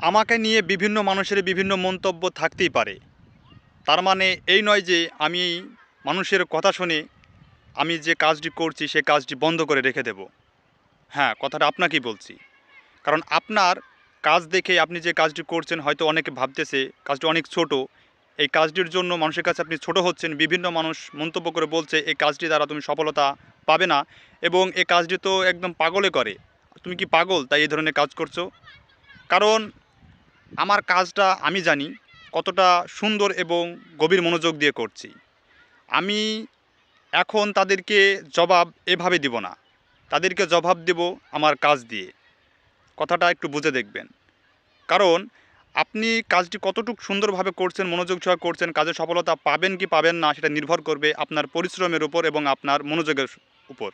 আমাকে নিয়ে বিভিন্ন মানুষের বিভিন্ন মন্তব্য থাকতেই পারে। তার মানে এই নয় যে আমি মানুষের কথা শুনে আমি যে কাজটি করছি সে কাজটি বন্ধ করে রেখে দেব। হ্যাঁ, কথাটা আপনাকেই বলছি। কারণ আপনার কাজ দেখে আপনি যে কাজটি করছেন হয়তো অনেকে ভাবতেছে কাজটি অনেক ছোট। এই কাজটির জন্য মানুষের কাছে আপনি ছোট হচ্ছেন। বিভিন্ন মানুষ মন্তব্য করে বলছে এই কাজটি দ্বারা তুমি সফলতা পাবে না এবং এই কাজটি তো একদম পাগলে করে। তুমি কি পাগল তাই এই ধরনের কাজ করছো? কারণ আমার কাজটা আমি জানি কতটা সুন্দর এবং গভীর মনোযোগ দিয়ে করছি। আমি এখন তাদেরকে জবাব এভাবে দিব না। তাদেরকে জবাব দেব আমার কাজ দিয়ে। কথাটা একটু বুঝে দেখবেন। কারণ আপনি কাজটি কতটুকু সুন্দরভাবে করছেন, মনোযোগ সহকারে করছেন, কাজে সফলতা পাবেন কি পাবেন না সেটা নির্ভর করবে আপনার পরিশ্রমের উপর এবং আপনার মনোযোগের উপর।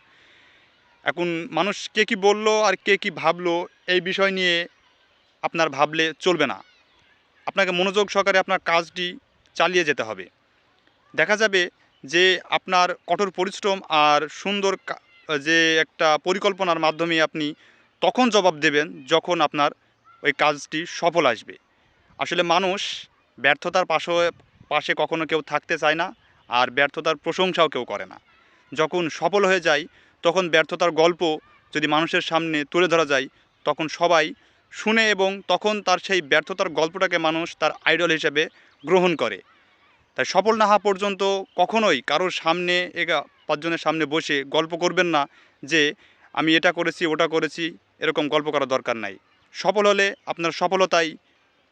এখন মানুষ কে কী বলল আর কে কী ভাবলো এই বিষয় নিয়ে আপনার ভাবলে চলবে না। আপনাকে মনোযোগ সহকারে আপনার কাজটি চালিয়ে যেতে হবে। দেখা যাবে যে আপনার কঠোর পরিশ্রম আর সুন্দর যে একটা পরিকল্পনার মাধ্যমে আপনি তখন জবাব দেবেন যখন আপনার ওই কাজটি সফল আসবে। আসলে মানুষ ব্যর্থতার পাশে কখনো কেউ থাকতে চায় না, আর ব্যর্থতার প্রশংসাও কেউ করে না। যখন সফল হয়ে যায় তখন ব্যর্থতার গল্প যদি মানুষের সামনে তুলে ধরা যায় তখন সবাই শুনে এবং তখন তার সেই ব্যর্থতার গল্পটাকে মানুষ তার আইডল হিসেবে গ্রহণ করে। তাই সফল না হওয়া পর্যন্ত কখনোই কারোর সামনে পাঁচজনের সামনে বসে গল্প করবেন না যে আমি এটা করেছি ওটা করেছি, এরকম গল্প করার দরকার নাই। সফল হলে আপনার সফলতাই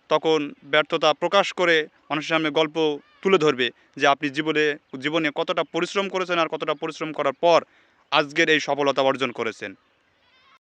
তখন ব্যর্থতা প্রকাশ করে মানুষের সামনে গল্প তুলে ধরবে যে আপনি জীবনে কতটা পরিশ্রম করেছেন আর কতটা পরিশ্রম করার পর আজকের এই সফলতা অর্জন করেছেন।